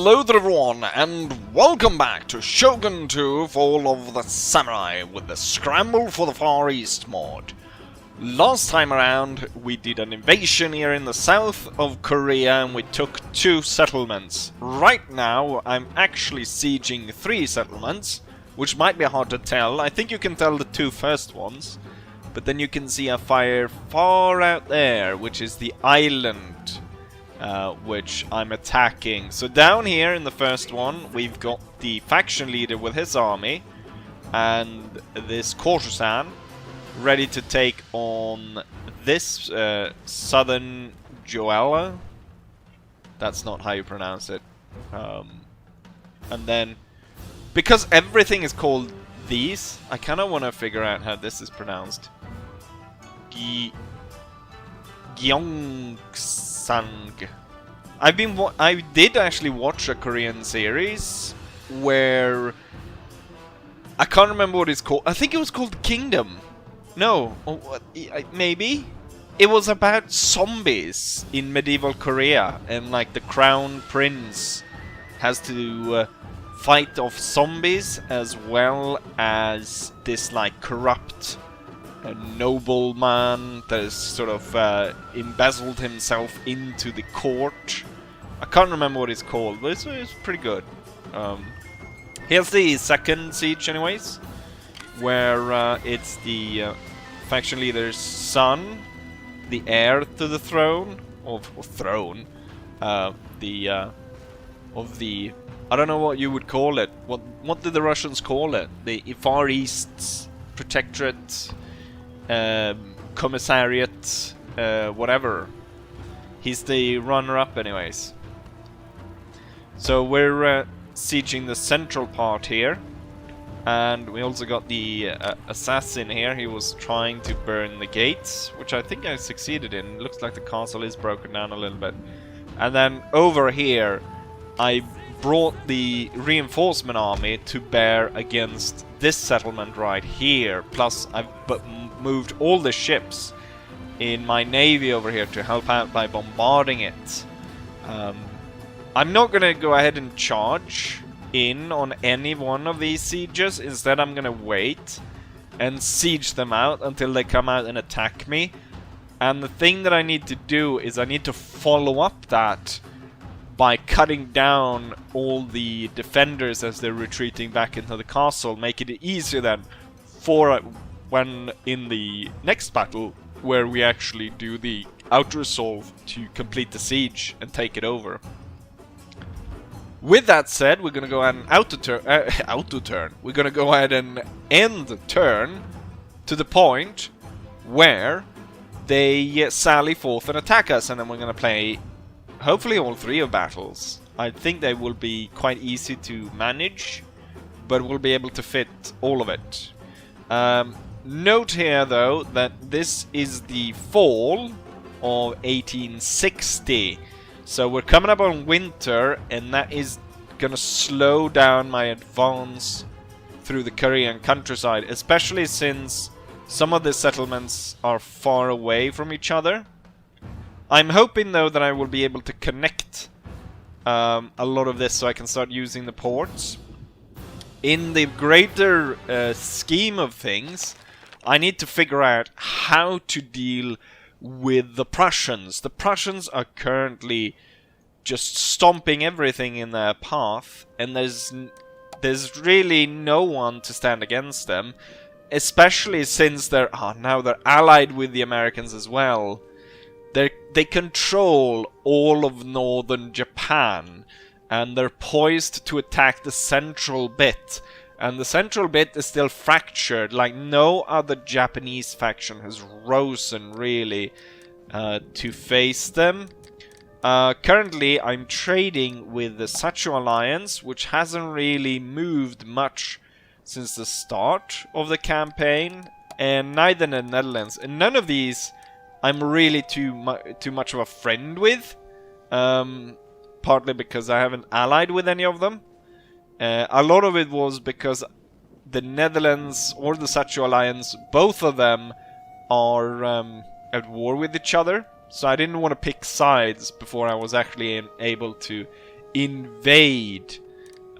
Hello there everyone, and welcome back to Shogun 2 Fall of the Samurai with the Scramble for the Far East mod. Last time around we did an invasion here in the south of Korea and we took 2 settlements. Right now I'm actually sieging 3 settlements, which might be hard to tell. I think you can tell the 2 first ones, but then you can see a fire far out there, which is the island. Which I'm attacking. So down here in the first one, we've got the faction leader with his army, and this courtesan ready to take on this southern Joella. That's not how you pronounce it. And then, because everything is called these, I kind of want to figure out how this is pronounced. Gyeongsang. I did actually watch a Korean series where I can't remember what it's called. I think it was called Kingdom. No, maybe it was about zombies in medieval Korea, and like the crown prince has to fight off zombies as well as this like corrupt a nobleman that has sort of embezzled himself into the court. I can't remember what it's called, but it's pretty good. Here's the second siege anyways, where it's the faction leader's son, the heir to the throne, of I don't know what you would call it. What did the Russians call it? The Far East's protectorate, commissariat, whatever. He's the runner-up anyways. So we're sieging the central part here, and we also got the assassin here. He was trying to burn the gates, which I think I succeeded in. It looks like the castle is broken down a little bit. And then over here I brought the reinforcement army to bear against this settlement right here. Plus I've moved all the ships in my navy over here to help out by bombarding it. I'm not gonna go ahead and charge in on any one of these sieges. Instead I'm gonna wait and siege them out until they come out and attack me. And the thing that I need to do is I need to follow up that by cutting down all the defenders as they're retreating back into the castle, make it easier then for when in the next battle where we actually do the out-resolve to complete the siege and take it over. With that said, we're gonna go ahead and we're gonna go ahead and end the turn to the point where they sally forth and attack us, and then we're gonna play hopefully all 3 of battles. I think they will be quite easy to manage, but we'll be able to fit all of it. Note here though that this is the fall of 1860. So we're coming up on winter, and that is gonna slow down my advance through the Korean countryside, especially since some of the settlements are far away from each other. I'm hoping though that I will be able to connect a lot of this so I can start using the ports. In the greater scheme of things, I need to figure out how to deal with the Prussians. The Prussians are currently just stomping everything in their path, and there's really no one to stand against them, especially since now they're allied with the Americans as well. They control all of northern Japan, and they're poised to attack the central bit. And the central bit is still fractured, like no other Japanese faction has risen really to face them. Currently I'm trading with the Sacho Alliance, which hasn't really moved much since the start of the campaign, and neither the Netherlands. And none of these I'm really too much of a friend with, partly because I haven't allied with any of them. A lot of it was because the Netherlands or the Sacho Alliance, both of them are at war with each other. So I didn't want to pick sides before I was actually able to invade.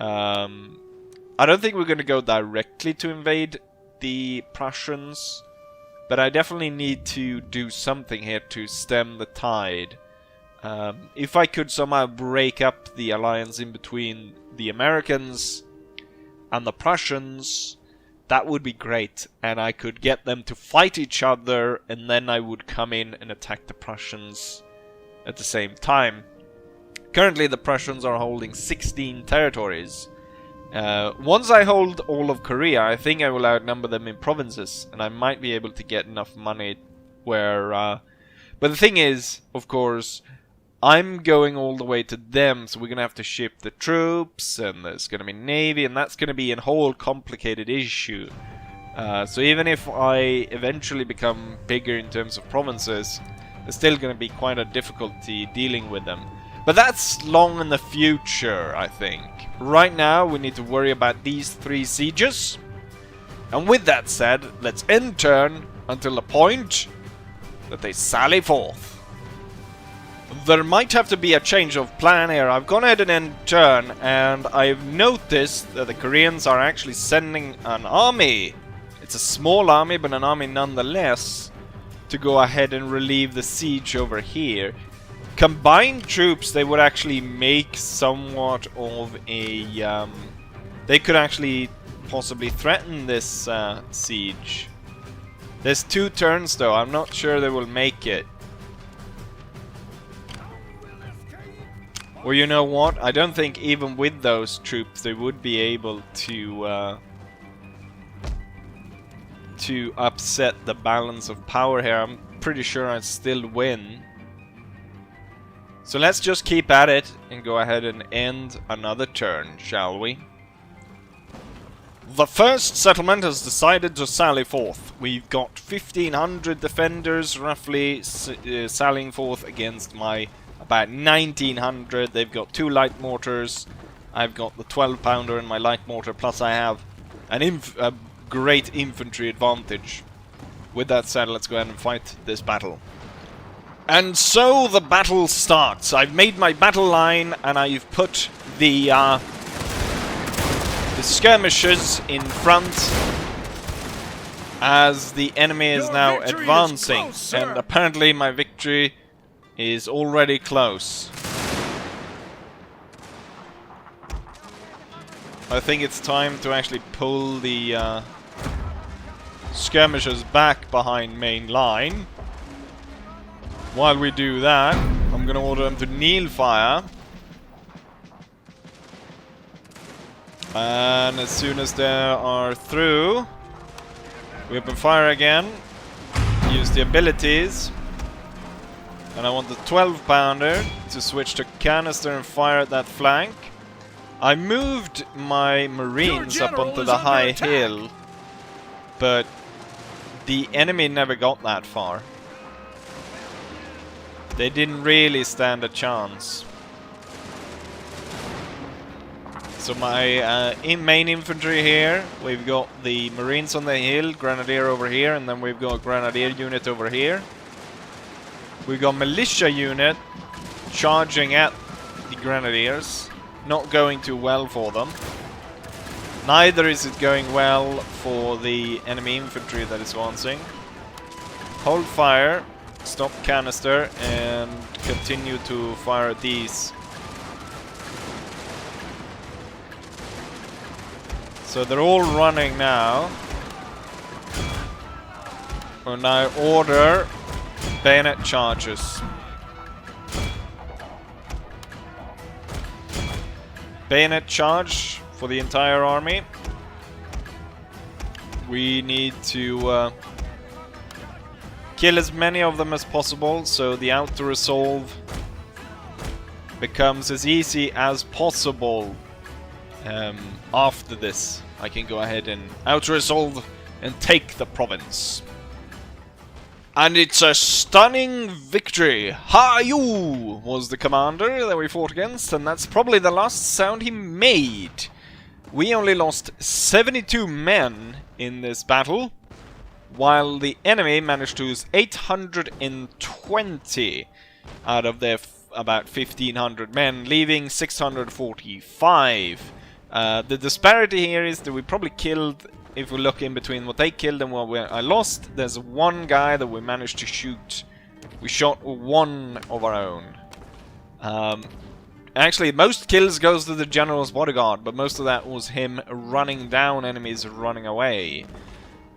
I don't think we're going to go directly to invade the Prussians, but I definitely need to do something here to stem the tide. If I could somehow break up the alliance in between the Americans and the Prussians, that would be great, and I could get them to fight each other, and then I would come in and attack the Prussians at the same time. Currently the Prussians are holding 16 territories. Once I hold all of Korea, I think I will outnumber them in provinces, and I might be able to get enough money where... But the thing is, of course, I'm going all the way to them, so we're going to have to ship the troops, and there's going to be navy, and that's going to be a whole complicated issue. So even if I eventually become bigger in terms of provinces, there's still going to be quite a difficulty dealing with them. But that's long in the future, I think. Right now, we need to worry about these 3 sieges. And with that said, let's end turn until the point that they sally forth. There might have to be a change of plan here. I've gone ahead and end turn, and I've noticed that the Koreans are actually sending an army. It's a small army, but an army nonetheless, to go ahead and relieve the siege over here. Combined troops, they would actually make somewhat of a... they could actually possibly threaten this siege. There's 2 turns though, I'm not sure they will make it. Or you know what, I don't think even with those troops they would be able to upset the balance of power here. I'm pretty sure I'd still win. So let's just keep at it and go ahead and end another turn, shall we? The first settlement has decided to sally forth. We've got 1,500 defenders roughly sallying forth against my about 1,900. They've got 2 light mortars. I've got the 12-pounder in my light mortar, plus I have a great infantry advantage. With that said, let's go ahead and fight this battle. And so the battle starts. I've made my battle line, and I've put the skirmishers in front as the enemy is now advancing. And apparently my victory is already close. I think it's time to actually pull the skirmishers back behind main line. While we do that, I'm going to order them to kneel fire. And as soon as they are through, we open fire again. Use the abilities. And I want the 12-pounder to switch to canister and fire at that flank. I moved my marines up onto the high hill, but the enemy never got that far. They didn't really stand a chance. So my main infantry here, we've got the marines on the hill, grenadier over here, and then we've got a grenadier unit over here. We've got militia unit charging at the grenadiers. Not going too well for them. Neither is it going well for the enemy infantry that is advancing. Hold fire, stop canister, and continue to fire at these. So they're all running now. And I order bayonet charges. Bayonet charge for the entire army. We need to kill as many of them as possible, so the auto-resolve becomes as easy as possible. After this, I can go ahead and auto-resolve and take the province. And it's a stunning victory! Ha-you! Was the commander that we fought against, and that's probably the last sound he made. We only lost 72 men in this battle, while the enemy managed to lose 820 out of their about 1,500 men, leaving 645. The disparity here is that we probably killed, if we look in between what they killed and what I lost, there's one guy that we managed to shoot. We shot one of our own. Actually, most kills goes to the General's bodyguard, but most of that was him running down enemies running away.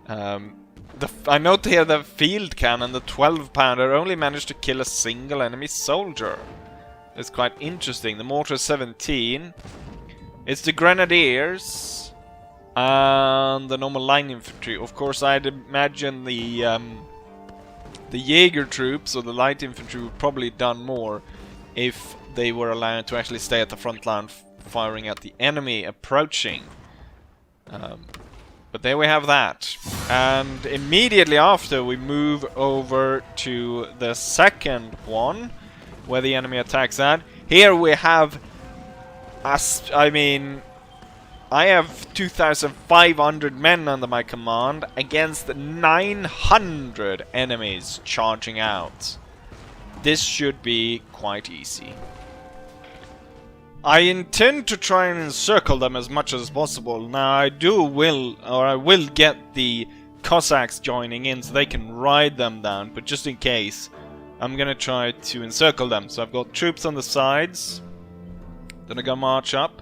I note here the field cannon, the 12-pounder, only managed to kill a single enemy soldier. It's quite interesting. The mortar 17. It's the grenadiers and the normal line infantry. Of course, I'd imagine the Jaeger troops or the light infantry would probably done more if they were allowed to actually stay at the front line firing at the enemy approaching. But there we have that. And immediately after we move over to the second one, where the enemy attacks at. Here we have, I have 2,500 men under my command against 900 enemies charging out. This should be quite easy. I intend to try and encircle them as much as possible. Now I will get the Cossacks joining in so they can ride them down, but just in case, I'm gonna try to encircle them. So I've got troops on the sides, then I'm gonna march up,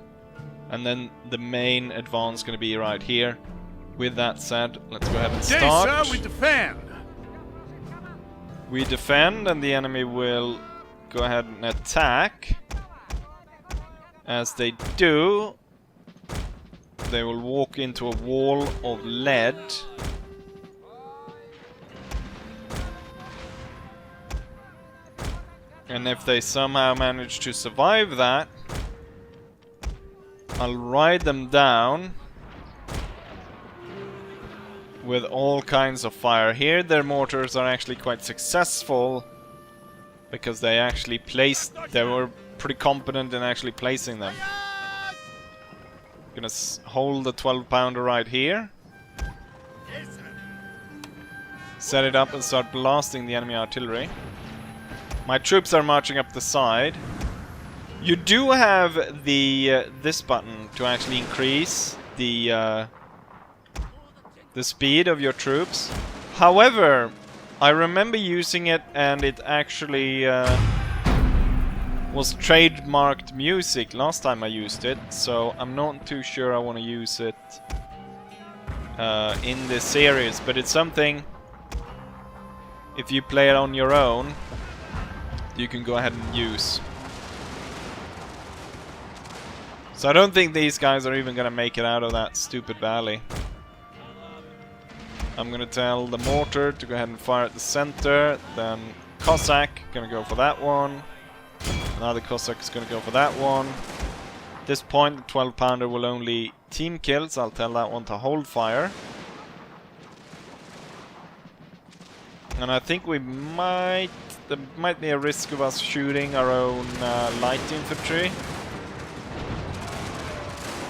and then the main advance gonna be right here. With that said, let's go ahead and start. Okay, sir, we defend. We defend, and the enemy will go ahead and attack. As they do, they will walk into a wall of lead. And if they somehow manage to survive that, I'll ride them down with all kinds of fire. Here their mortars are actually quite successful because they actually they were pretty competent in actually placing them. Gonna hold the 12-pounder right here. Set it up and start blasting the enemy artillery. My troops are marching up the side. You do have the this button to actually increase the speed of your troops. However, I remember using it and it actually was trademarked music last time I used it, so I'm not too sure I want to use it in this series, but it's something, if you play it on your own, you can go ahead and use. So I don't think these guys are even gonna make it out of that stupid valley. I'm gonna tell the mortar to go ahead and fire at the center, then Cossack gonna go for that one. Another Cossack is gonna go for that one. At this point, the 12-pounder will only team kills. I'll tell that one to hold fire. And I think there might be a risk of us shooting our own light infantry.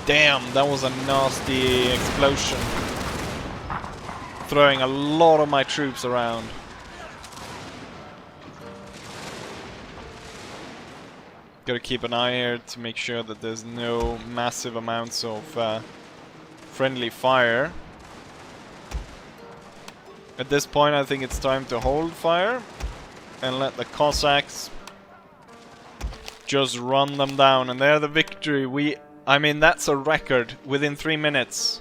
Damn, that was a nasty explosion. Throwing a lot of my troops around. Gotta keep an eye here to make sure that there's no massive amounts of friendly fire. At this point I think it's time to hold fire and let the Cossacks just run them down, and they're the victory. I mean, that's a record within 3 minutes.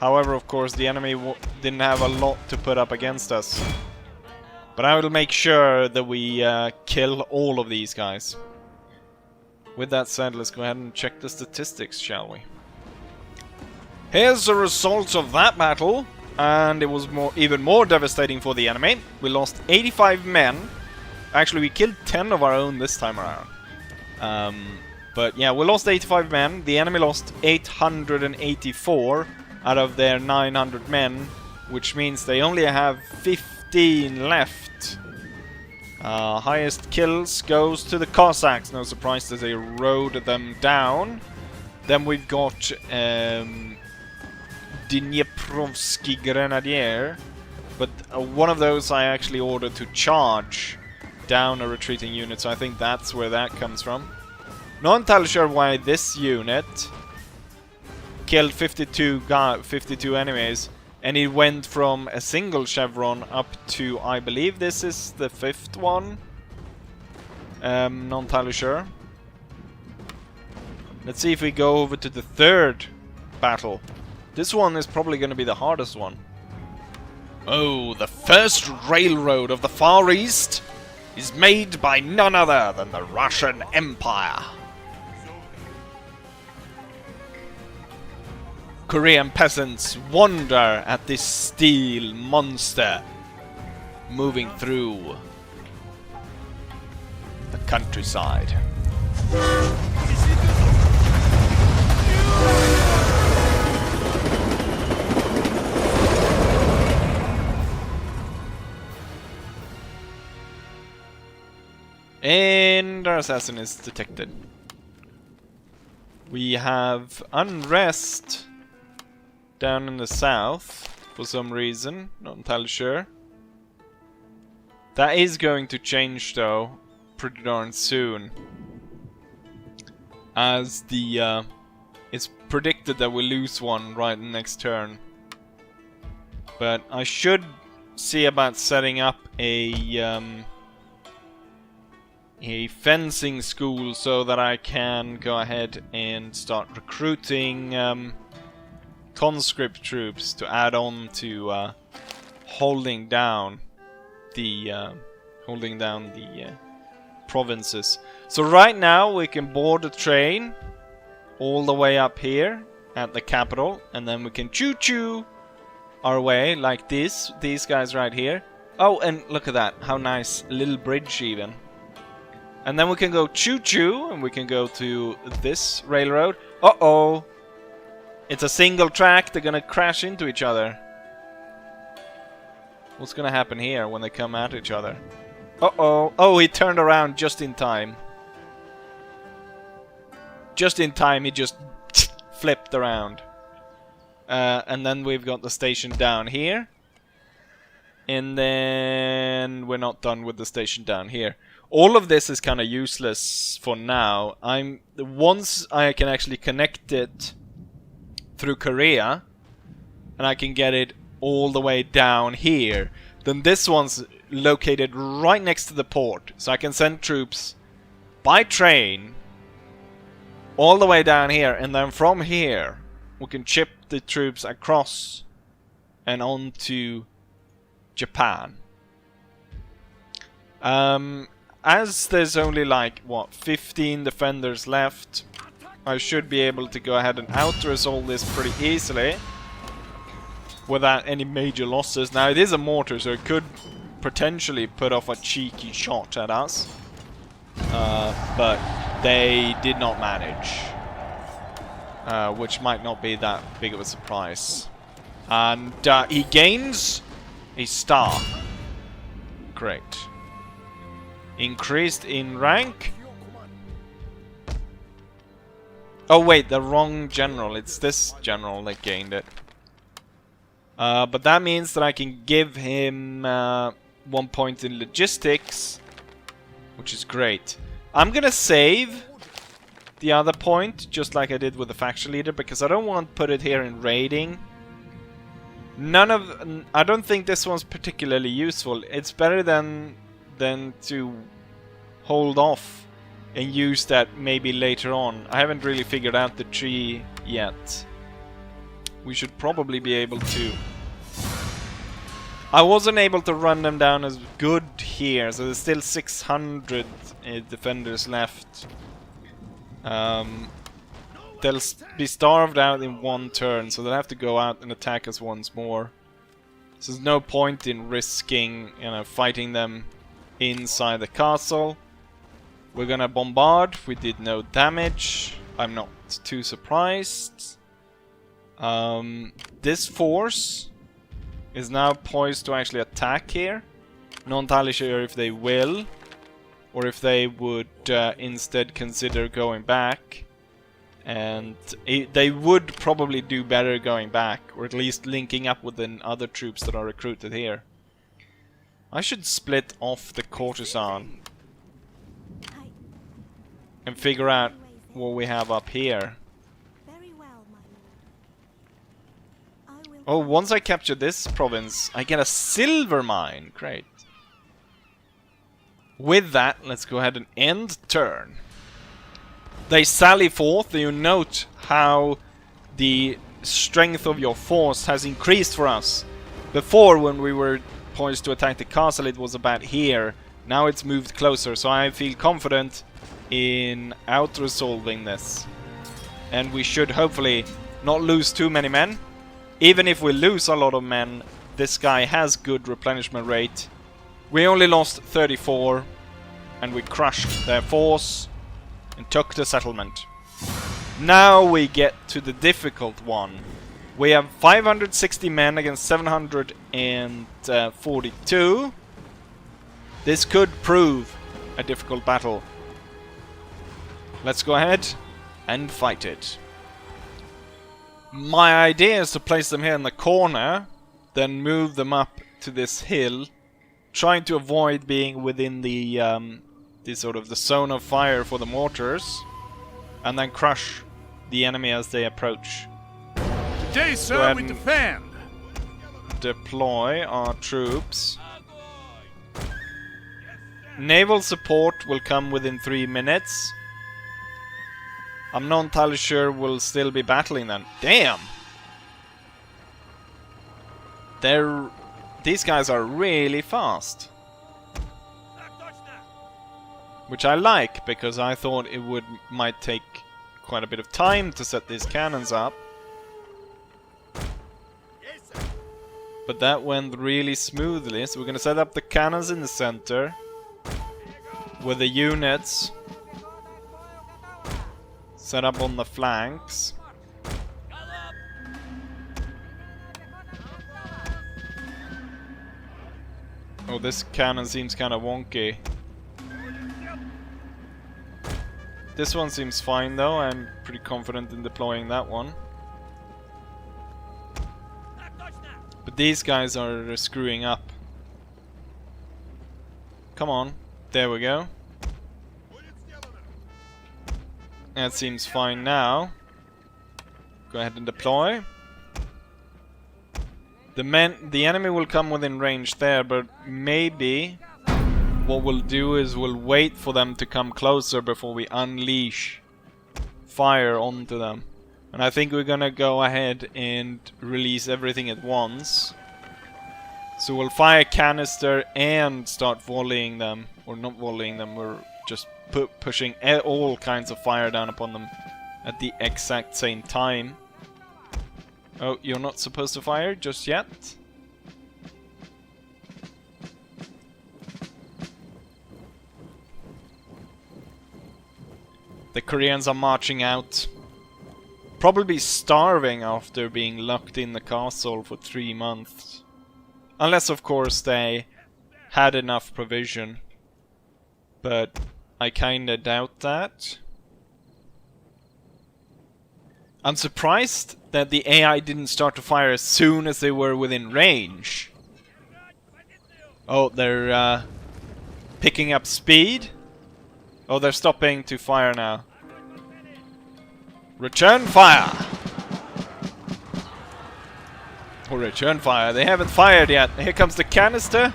However, of course, the enemy didn't have a lot to put up against us. But I will make sure that we kill all of these guys. With that said, let's go ahead and check the statistics, shall we? Here's the results of that battle, and it was even more devastating for the enemy. We lost 85 men. Actually, we killed 10 of our own this time around. But yeah, we lost 85 men. The enemy lost 884 out of their 900 men, which means they only have 15 left. Highest kills goes to the Cossacks. No surprise that they rode them down. Then we've got Dniprovsky Grenadier, but one of those I actually ordered to charge down a retreating unit, so I think that's where that comes from. Not entirely sure why this unit killed 52 enemies, and it went from a single chevron up to, I believe this is the 5th one. Not entirely sure. Let's see if we go over to the 3rd battle. This one is probably going to be the hardest one. Oh, the first railroad of the Far East is made by none other than the Russian Empire. Korean peasants wonder at this steel monster moving through the countryside. And our assassin is detected. We have unrest down in the south for some reason, not entirely sure. That is going to change though pretty darn soon, as the it's predicted that we lose one right next turn. But I should see about setting up a fencing school so that I can go ahead and start recruiting conscript troops to add on to holding down the provinces. So right now we can board a train all the way up here at the capital, and then we can choo-choo our way like this. These guys right here. Oh, and look at that, how nice, a little bridge even. And then we can go choo-choo, and we can go to this railroad. Uh-oh! It's a single track, they're gonna crash into each other. What's gonna happen here when they come at each other? Uh-oh! Oh, he turned around just in time. Just in time, he just flipped around. And then we've got the station down here. And then we're not done with the station down here. All of this is kind of useless for now. Once I can actually connect it through Korea, and I can get it all the way down here, then this one's located right next to the port. So I can send troops by train all the way down here, and then from here we can ship the troops across and on to Japan. As there's only like, what, 15 defenders left, I should be able to go ahead and out-resolve this pretty easily without any major losses. Now, it is a mortar, so it could potentially put off a cheeky shot at us. But they did not manage. Which might not be that big of a surprise. And he gains a star. Great. Increased in rank. Oh wait, the wrong general. It's this general that gained it. But that means that I can give him 1 point in logistics, which is great. I'm gonna save the other point, just like I did with the faction leader, because I don't want to put it here in raiding. I don't think this one's particularly useful. It's better than to hold off and use that maybe later on. I haven't really figured out the tree yet. We should probably be able to. I wasn't able to run them down as good here, so there's still 600 defenders left. They'll be starved out in 1 turn, so they'll have to go out and attack us once more. So there's no point in risking, fighting them inside the castle. We're gonna bombard. We did no damage. I'm not too surprised. This force is now poised to actually attack here. Not entirely sure if they will, or if they would instead consider going back. And they would probably do better going back, or at least linking up with the other troops that are recruited here. I should split off the courtesan and figure out what we have up here. Oh, once I capture this province, I get a silver mine. Great. With that, let's go ahead and end turn. They sally forth. You note how the strength of your force has increased for us. Before, when we were poised to attack the castle, it was about here. Now it's moved closer, so I feel confident in out-resolving this. And we should hopefully not lose too many men. Even if we lose a lot of men, this guy has good replenishment rate. We only lost 34, and we crushed their force and took the settlement. Now we get to the difficult one. We have 560 men against 742. This could prove a difficult battle. Let's go ahead and fight it. My idea is to place them here in the corner, then move them up to this hill, trying to avoid being within the sort of the zone of fire for the mortars, and then crush the enemy as they approach. Today, sir, we defend. Deploy our troops. Naval support will come within 3 minutes. I'm not entirely sure we'll still be battling them. Damn! These guys are really fast. Which I like, because I thought it might take quite a bit of time to set these cannons up. But that went really smoothly, so we're gonna set up the cannons in the center with the units set up on the flanks. Oh, this cannon seems kind of wonky. This one seems fine though, I'm pretty confident in deploying that one. But these guys are screwing up. Come on, there we go. That seems fine now. Go ahead and deploy. The enemy will come within range there, but maybe what we'll do is we'll wait for them to come closer before we unleash fire onto them. And I think we're gonna go ahead and release everything at once. So we'll fire canister and start volleying them. Or not volleying them, we're just pushing all kinds of fire down upon them at the exact same time. Oh, you're not supposed to fire just yet? The Koreans are marching out. Probably starving after being locked in the castle for 3 months. Unless, of course, they had enough provision. But I kinda doubt that. I'm surprised that the AI didn't start to fire as soon as they were within range. Oh, they're picking up speed. Oh, they're stopping to fire now. Return fire! Or return fire. They haven't fired yet. Here comes the canister.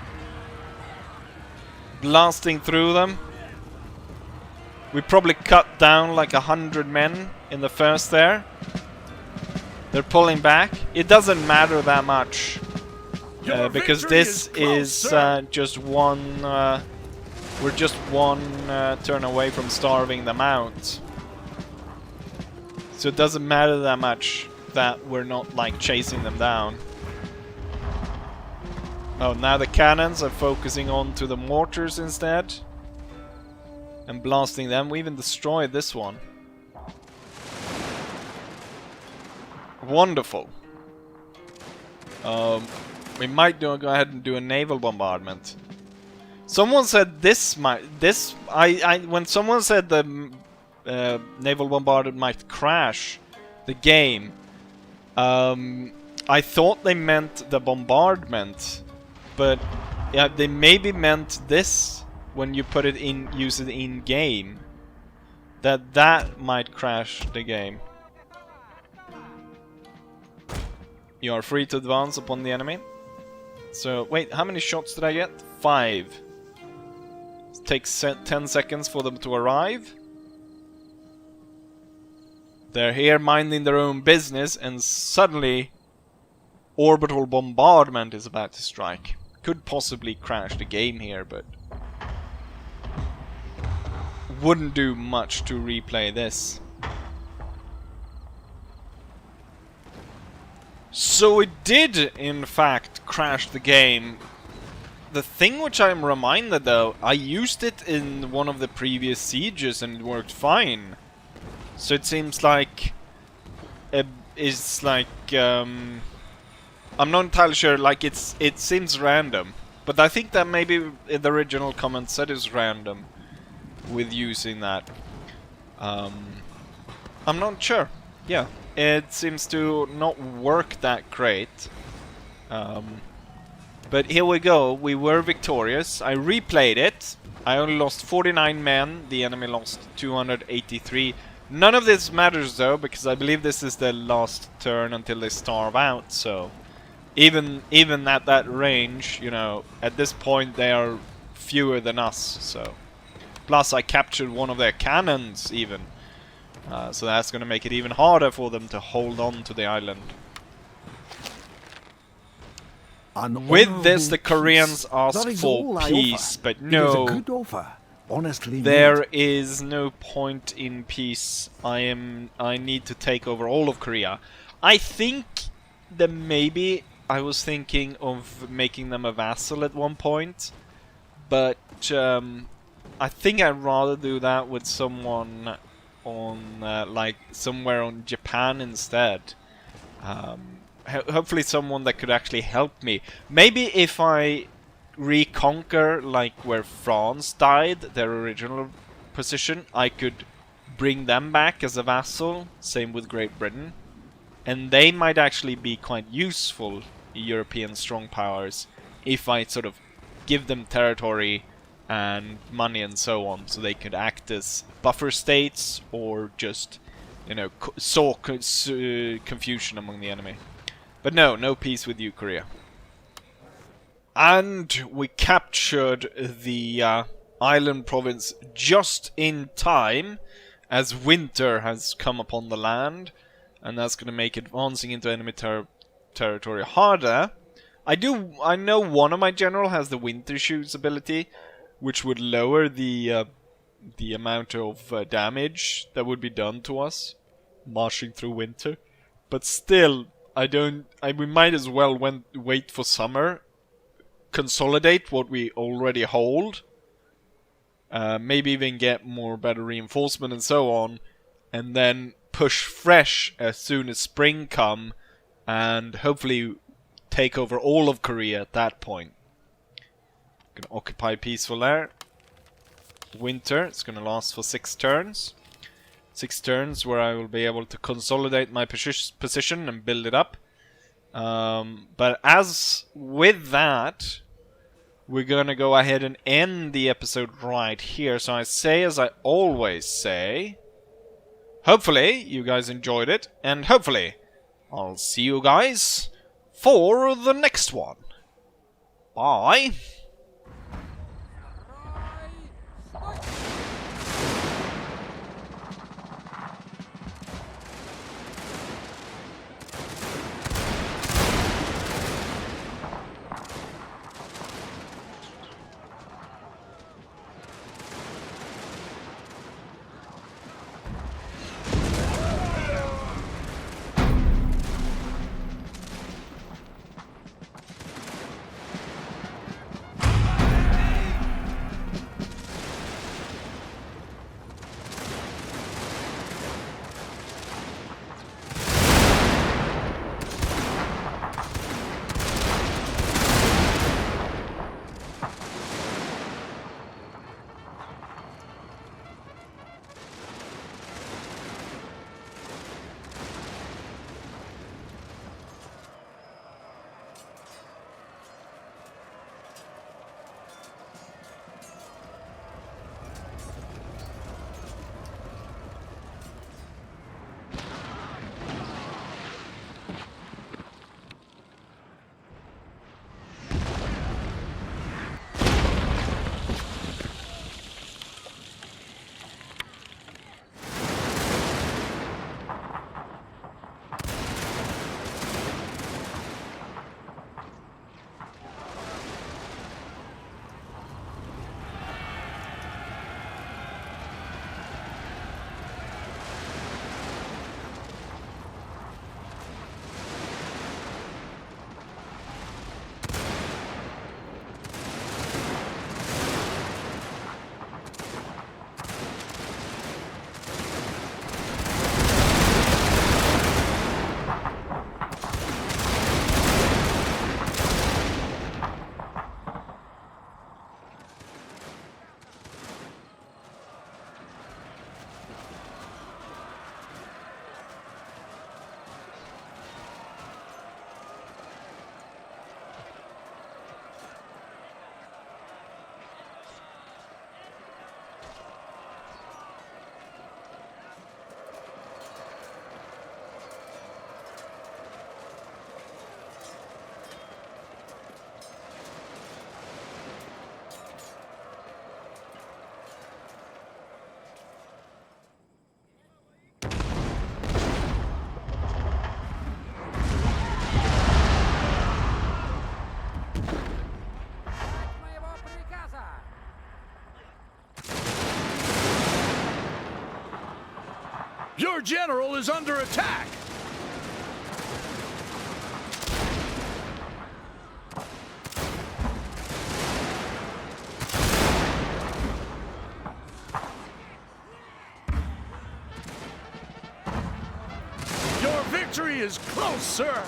Blasting through them. We probably cut down like 100 men in the first there. They're pulling back. It doesn't matter that much. Because this is just one... we're just one turn away from starving them out. So it doesn't matter that much that we're not like chasing them down. Oh, now the cannons are focusing on to the mortars instead. And blasting them. We even destroyed this one. Wonderful. We might go ahead and do a naval bombardment. Someone said when someone said the naval bombardment might crash the game, I thought they meant the bombardment, but Yeah, they maybe meant this when you put it in, use it in game. That might crash the game. You are free to advance upon the enemy. So, wait, how many shots did I get? 5. It takes 10 seconds for them to arrive. They're here minding their own business, and suddenly orbital bombardment is about to strike. Could possibly crash the game here, but wouldn't do much to replay this. So it did, in fact, crash the game. The thing which I'm reminded, though, I used it in one of the previous sieges and it worked fine. So it seems like it's like I'm not entirely sure. Like it seems random, but I think that maybe the original comment said it's random with using that. I'm not sure. Yeah, it seems to not work that great. But here we go. We were victorious. I replayed it. I only lost 49 men. The enemy lost 283. None of this matters though, because I believe this is the last turn until they starve out, so even at that range, you know, at this point they are fewer than us, so. Plus I captured one of their cannons even, so that's gonna make it even harder for them to hold on to the island. With this, the Koreans ask for peace, but no. Honestly, there is no point in peace. I need to take over all of Korea. I think that maybe I was thinking of making them a vassal at one point, but I think I'd rather do that with someone on like somewhere on Japan instead. Hopefully someone that could actually help me. Maybe if I reconquer like where France died, their original position, I could bring them back as a vassal. Same with Great Britain, and they might actually be quite useful European strong powers if I sort of give them territory and money and so on, so they could act as buffer states or just, you know, sow confusion among the enemy. But no peace with you, Korea. And we captured the island province just in time, as winter has come upon the land, and that's going to make advancing into enemy territory harder. I know one of my general has the winter shoes ability, which would lower the amount of damage that would be done to us marching through winter. But still, we might as well wait for summer. Consolidate what we already hold, maybe even get more better reinforcement and so on, and then push fresh as soon as spring come, and hopefully take over all of Korea at that point. Gonna occupy peaceful there. Winter, it's gonna last for 6 turns. 6 turns where I will be able to consolidate my position and build it up. But as with that, we're gonna go ahead and end the episode right here. So I say as I always say, hopefully you guys enjoyed it, and hopefully I'll see you guys for the next one. Bye. Your general is under attack. Your victory is close, sir.